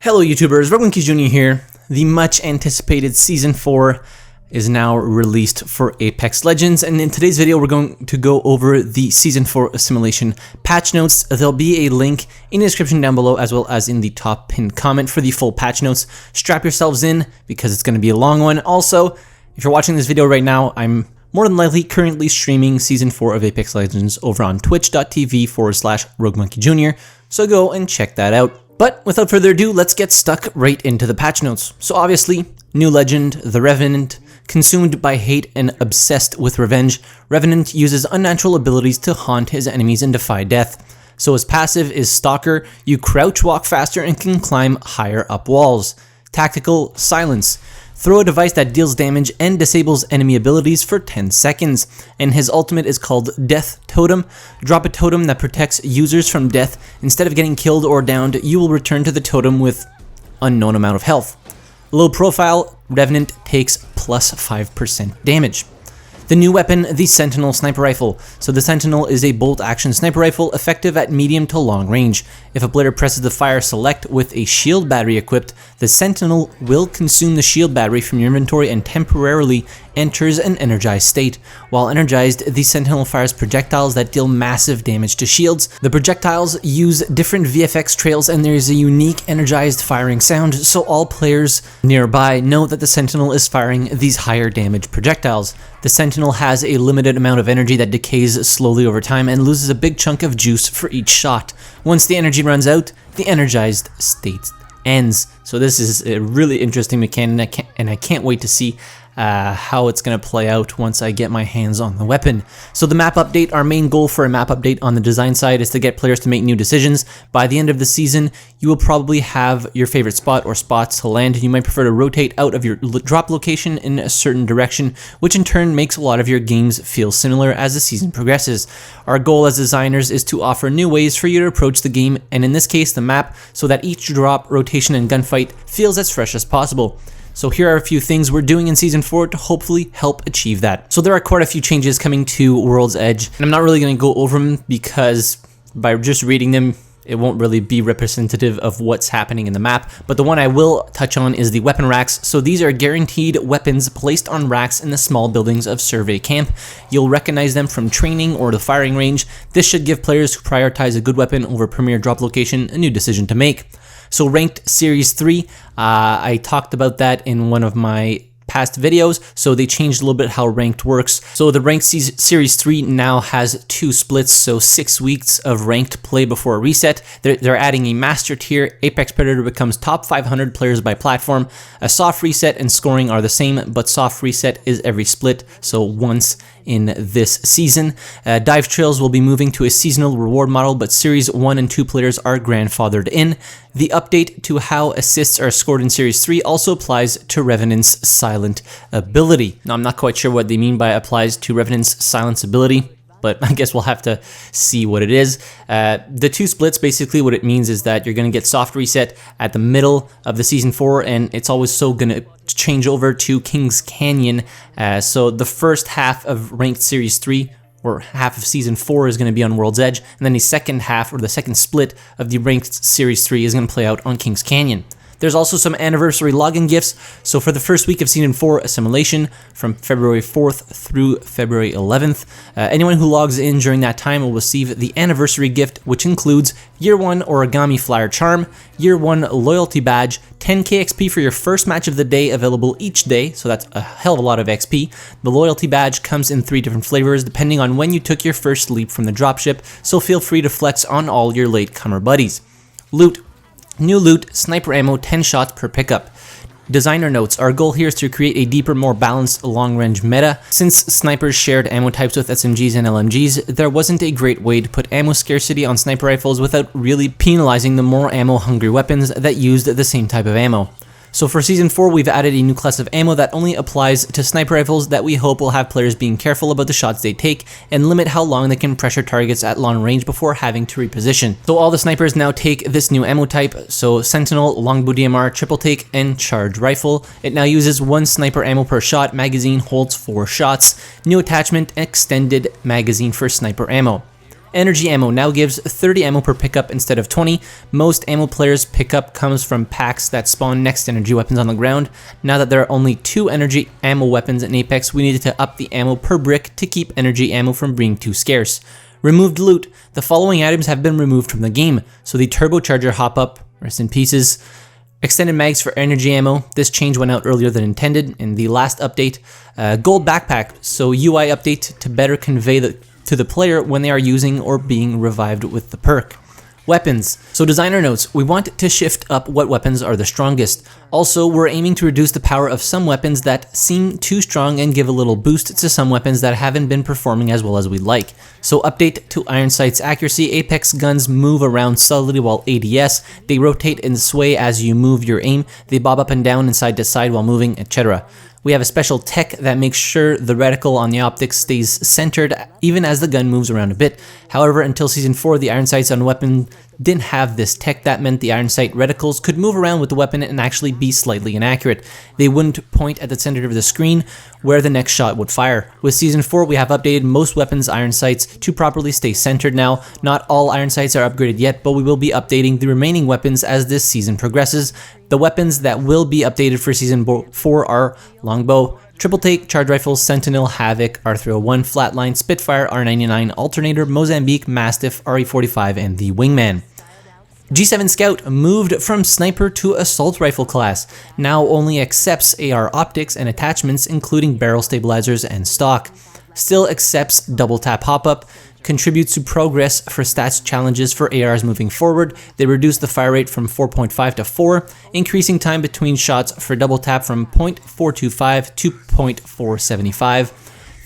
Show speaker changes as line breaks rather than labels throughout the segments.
Hello YouTubers, RogueMonkeyJr here. The much anticipated Season 4 is now released for Apex Legends, and in today's video we're going to go over the Season 4 Assimilation patch notes. There'll be a link in the description down below as well as in the top pinned comment for the full patch notes. Strap yourselves in because it's going to be a long one. Also, if you're watching this video right now, I'm more than likely currently streaming Season 4 of Apex Legends over on twitch.tv/RogueMonkeyJr, so go and check that out. But without further ado, let's get stuck right into the patch notes. So obviously, new legend, the Revenant. Consumed by hate and obsessed with revenge, Revenant uses unnatural abilities to haunt his enemies and defy death. So his passive is Stalker. You crouch walk faster and can climb higher up walls. Tactical Silence. Throw a device that deals damage and disables enemy abilities for 10 seconds. And his ultimate is called Death Totem. Drop a totem that protects users from death. Instead of getting killed or downed, you will return to the totem with unknown amount of health. Low profile, Revenant takes plus 5% damage. The new weapon, the Sentinel Sniper Rifle. So the Sentinel is a bolt-action sniper rifle effective at medium to long range. If a player presses the fire select with a shield battery equipped, the Sentinel will consume the shield battery from your inventory and temporarily enters an energized state. While energized, the Sentinel fires projectiles that deal massive damage to shields. The projectiles use different VFX trails and there is a unique energized firing sound, so all players nearby know that the Sentinel is firing these higher damage projectiles. The Sentinel has a limited amount of energy that decays slowly over time and loses a big chunk of juice for each shot. Once the energy runs out, the energized state ends. So this is a really interesting mechanic and I can't wait to see how it's going to play out once I get my hands on the weapon. So the map update, our main goal for a map update on the design side is to get players to make new decisions. By the end of the season, you will probably have your favorite spot or spots to land. You might prefer to rotate out of your drop location in a certain direction, which in turn makes a lot of your games feel similar as the season progresses. Our goal as designers is to offer new ways for you to approach the game, and in this case the map, so that each drop, rotation, and gunfight feels as fresh as possible. So here are a few things we're doing in Season 4 to hopefully help achieve that. So there are quite a few changes coming to World's Edge, and I'm not really going to go over them because by just reading them, it won't really be representative of what's happening in the map, but the one I will touch on is the weapon racks. So these are guaranteed weapons placed on racks in the small buildings of Survey Camp. You'll recognize them from training or the firing range. This should give players who prioritize a good weapon over premier drop location a new decision to make. So Ranked Series 3, I talked about that in one of my past videos, so they changed a little bit how ranked works. So the Ranked Series 3 now has 2 splits, so 6 weeks of ranked play before a reset. They're adding a master tier. Apex Predator becomes top 500 players by platform. A soft reset and scoring are the same, but soft reset is every split, so once in this season. Dive Trails will be moving to a seasonal reward model, but Series 1 and 2 players are grandfathered in. The update to how assists are scored in Series 3 also applies to Revenant's silent ability. Now, I'm not quite sure what they mean by applies to Revenant's silence ability, but I guess we'll have to see what it is. The 2 splits, basically what it means is that you're going to get soft reset at the middle of the Season 4, and it's always so going to change over to Kings Canyon. So the first half of Ranked Series 3, or half of Season 4, is going to be on World's Edge, and then the second half, or the second split of the Ranked Series 3 is going to play out on Kings Canyon. There's also some anniversary login gifts. So for the first week of Season 4 Assimilation, from February 4th through February 11th, anyone who logs in during that time will receive the anniversary gift, which includes Year 1 Origami Flyer Charm, Year 1 Loyalty Badge, 10k XP for your first match of the day available each day, so that's a hell of a lot of XP. The Loyalty Badge comes in 3 different flavors depending on when you took your first leap from the dropship, so feel free to flex on all your latecomer buddies. Loot. New loot, sniper ammo, 10 shots per pickup. Designer notes, our goal here is to create a deeper, more balanced long-range meta. Since snipers shared ammo types with SMGs and LMGs, there wasn't a great way to put ammo scarcity on sniper rifles without really penalizing the more ammo-hungry weapons that used the same type of ammo. So for Season 4, we've added a new class of ammo that only applies to sniper rifles that we hope will have players being careful about the shots they take and limit how long they can pressure targets at long range before having to reposition. So all the snipers now take this new ammo type, so Sentinel, Longbow DMR, Triple Take, and Charge Rifle. It now uses 1 sniper ammo per shot, magazine holds 4 shots. New attachment, extended magazine for sniper ammo. Energy ammo now gives 30 ammo per pickup instead of 20. Most ammo players' pickup comes from packs that spawn next to energy weapons on the ground. Now that there are only 2 energy ammo weapons in Apex, we needed to up the ammo per brick to keep energy ammo from being too scarce. Removed loot. The following items have been removed from the game. So the turbocharger hop-up, rest in pieces. Extended mags for energy ammo. This change went out earlier than intended in the last update. Gold backpack, so UI update to better convey to the player when they are using or being revived with the perk. Weapons. So designer notes, we want to shift up what weapons are the strongest. Also, we're aiming to reduce the power of some weapons that seem too strong and give a little boost to some weapons that haven't been performing as well as we'd like. So update to iron sight's accuracy. Apex guns move around solidly while ADS. They rotate and sway as you move your aim. They bob up and down and side to side while moving, etc. We have a special tech that makes sure the reticle on the optics stays centered even as the gun moves around a bit. However, until Season 4, the iron sights on weapon didn't have this tech. That meant the iron sight reticles could move around with the weapon and actually be slightly inaccurate. They wouldn't point at the center of the screen where the next shot would fire. With Season 4, we have updated most weapons' iron sights to properly stay centered now. Not all iron sights are upgraded yet, but we will be updating the remaining weapons as this season progresses. The weapons that will be updated for Season 4 are Longbow, Triple Take, Charge Rifle, Sentinel, Havoc, R301, Flatline, Spitfire, R99, Alternator, Mozambique, Mastiff, RE45, and the Wingman. G7 Scout moved from Sniper to Assault Rifle class, now only accepts AR optics and attachments including barrel stabilizers and stock. Still accepts double tap hop-up, contributes to progress for stats challenges for ARs moving forward. They reduce the fire rate from 4.5 to 4, increasing time between shots for double tap from 0.425 to 0.475.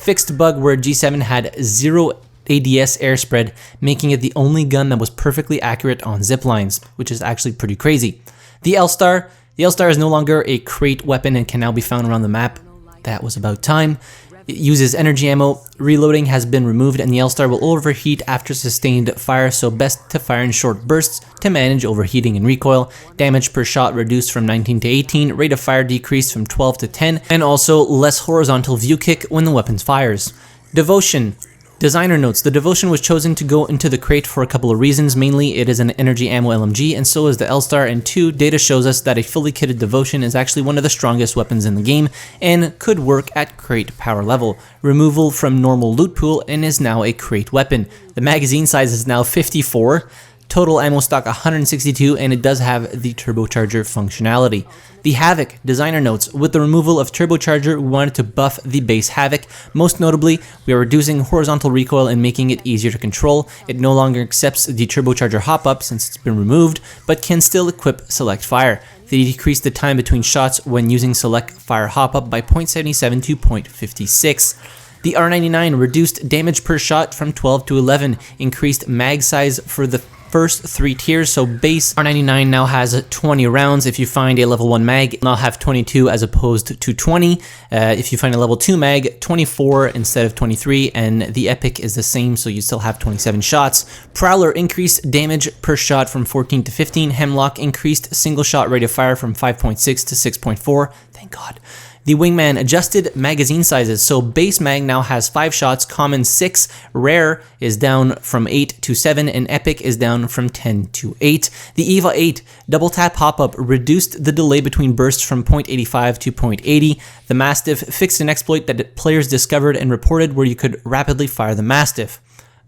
Fixed bug where G7 had 0 ADS air spread, making it the only gun that was perfectly accurate on ziplines, which is actually pretty crazy. The L-Star is no longer a crate weapon and can now be found around the map. That was about time. It uses energy ammo, reloading has been removed, and the L-Star will overheat after sustained fire, so best to fire in short bursts to manage overheating and recoil. Damage per shot reduced from 19 to 18, rate of fire decreased from 12 to 10, and also less horizontal view kick when the weapon fires. Devotion. Designer notes, the Devotion was chosen to go into the crate for a couple of reasons. Mainly, it is an energy ammo LMG, and so is the L-Star, and 2, data shows us that a fully kitted Devotion is actually one of the strongest weapons in the game, and could work at crate power level. Removal from normal loot pool, and is now a crate weapon. The magazine size is now 54, total ammo stock 162, and it does have the turbocharger functionality. The Havoc, designer notes, with the removal of turbocharger, we wanted to buff the base Havoc. Most notably, we are reducing horizontal recoil and making it easier to control. It no longer accepts the turbocharger hop-up since it's been removed, but can still equip select fire. They decreased the time between shots when using select fire hop-up by 0.77 to 0.56. The R99 reduced damage per shot from 12 to 11, increased mag size for the first 3 tiers, so base R99 now has 20 rounds. If you find a level 1 mag, it'll now have 22 as opposed to 20. If you find a level 2 mag, 24 instead of 23, and the Epic is the same, so you still have 27 shots. Prowler increased damage per shot from 14 to 15. Hemlock increased single shot rate of fire from 5.6 to 6.4. Thank God. The Wingman adjusted magazine sizes, so base mag now has 5 shots, common 6, rare is down from 8 to 7, and epic is down from 10 to 8. The EVA 8 double tap hop-up reduced the delay between bursts from 0.85 to 0.80. The Mastiff fixed an exploit that players discovered and reported where you could rapidly fire the Mastiff.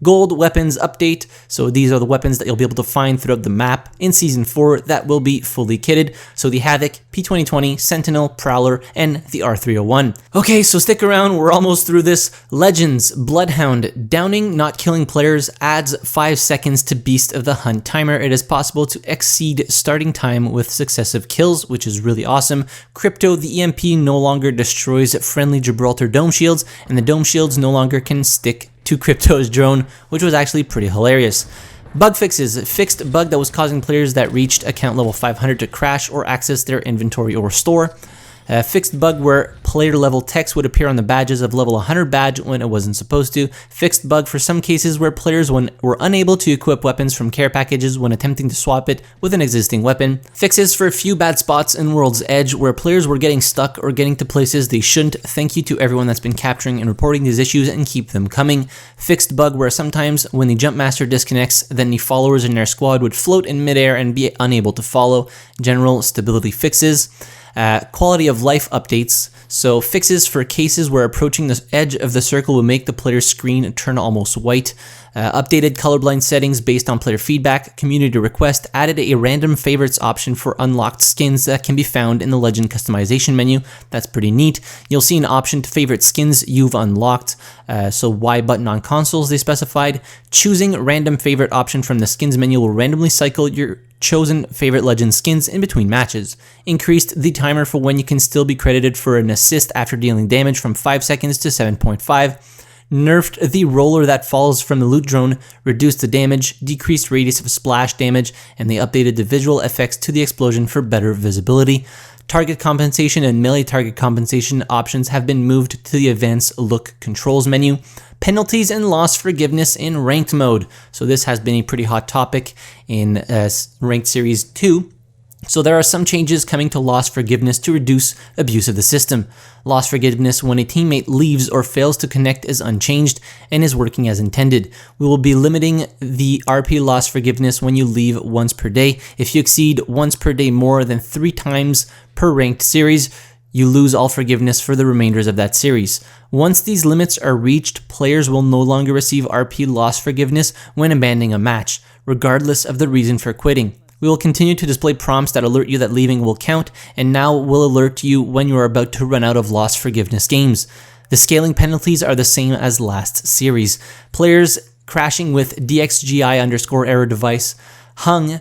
Gold weapons update, so these are the weapons that you'll be able to find throughout the map in Season 4 that will be fully kitted. So the Havoc, P2020, Sentinel, Prowler, and the R301. Okay, so stick around, we're almost through this. Legends, Bloodhound, downing, not killing players adds 5 seconds to Beast of the Hunt timer. It is possible to exceed starting time with successive kills, which is really awesome. Crypto, the EMP no longer destroys friendly Gibraltar dome shields, and the dome shields no longer can stick to Crypto's drone, which was actually pretty hilarious. Bug fixes, fixed a bug that was causing players that reached account level 500 to crash or access their inventory or store. Fixed bug where player level text would appear on the badges of level 100 badge when it wasn't supposed to. Fixed bug for some cases where players were unable to equip weapons from care packages when attempting to swap it with an existing weapon. Fixes for a few bad spots in World's Edge where players were getting stuck or getting to places they shouldn't. Thank you to everyone that's been capturing and reporting these issues, and keep them coming. Fixed bug where sometimes when the jump master disconnects, then the followers in their squad would float in midair and be unable to follow. General stability fixes. Quality of life updates, so fixes for cases where approaching the edge of the circle will make the player's screen turn almost white. Updated colorblind settings based on player feedback. Community request added a random favorites option for unlocked skins that can be found in the legend customization menu. That's pretty neat. You'll see an option to favorite skins you've unlocked. So Y button on consoles they specified. Choosing random favorite option from the skins menu will randomly cycle your chosen favorite legend skins in between matches. Increased the timer for when you can still be credited for an assist after dealing damage from 5 seconds to 7.5. Nerfed the roller that falls from the loot drone, reduced the damage, decreased radius of splash damage, and they updated the visual effects to the explosion for better visibility. Target compensation and melee target compensation options have been moved to the advanced look controls menu. Penalties and loss forgiveness in ranked mode. So this has been a pretty hot topic in Ranked Series 2. So there are some changes coming to loss forgiveness to reduce abuse of the system. Loss forgiveness when a teammate leaves or fails to connect is unchanged and is working as intended. We will be limiting the RP loss forgiveness when you leave once per day. If you exceed once per day more than 3 times per ranked series, you lose all forgiveness for the remainders of that series. Once these limits are reached, players will no longer receive RP loss forgiveness when abandoning a match, regardless of the reason for quitting. We will continue to display prompts that alert you that leaving will count, and now will alert you when you are about to run out of loss forgiveness games. The scaling penalties are the same as last series. Players crashing with DXGI_error device hung.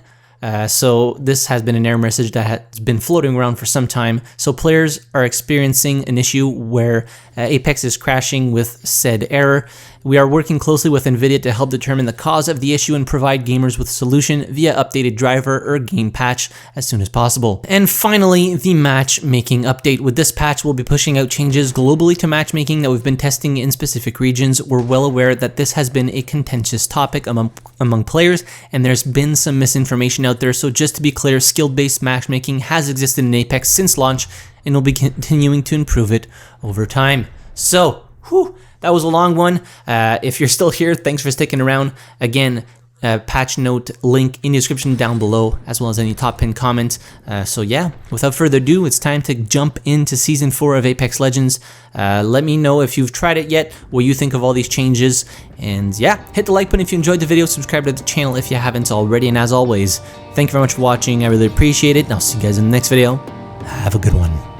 So this has been an error message that has been floating around for some time. So players are experiencing an issue where Apex is crashing with said error. We are working closely with NVIDIA to help determine the cause of the issue and provide gamers with a solution via updated driver or game patch as soon as possible. And finally, the matchmaking update. With this patch, we'll be pushing out changes globally to matchmaking that we've been testing in specific regions. We're well aware that this has been a contentious topic among players, and there's been some misinformation out there. So just to be clear, skill-based matchmaking has existed in Apex since launch, and we'll be continuing to improve it over time. So, that was a long one. If you're still here, thanks for sticking around. Again, patch note link in the description down below, as well as any top pinned comment. So yeah, without further ado, it's time to jump into Season 4 of Apex Legends. Let me know if you've tried it yet, what you think of all these changes. And yeah, hit the like button if you enjoyed the video, subscribe to the channel if you haven't already. And as always, thank you very much for watching. I really appreciate it. And I'll see you guys in the next video. Have a good one.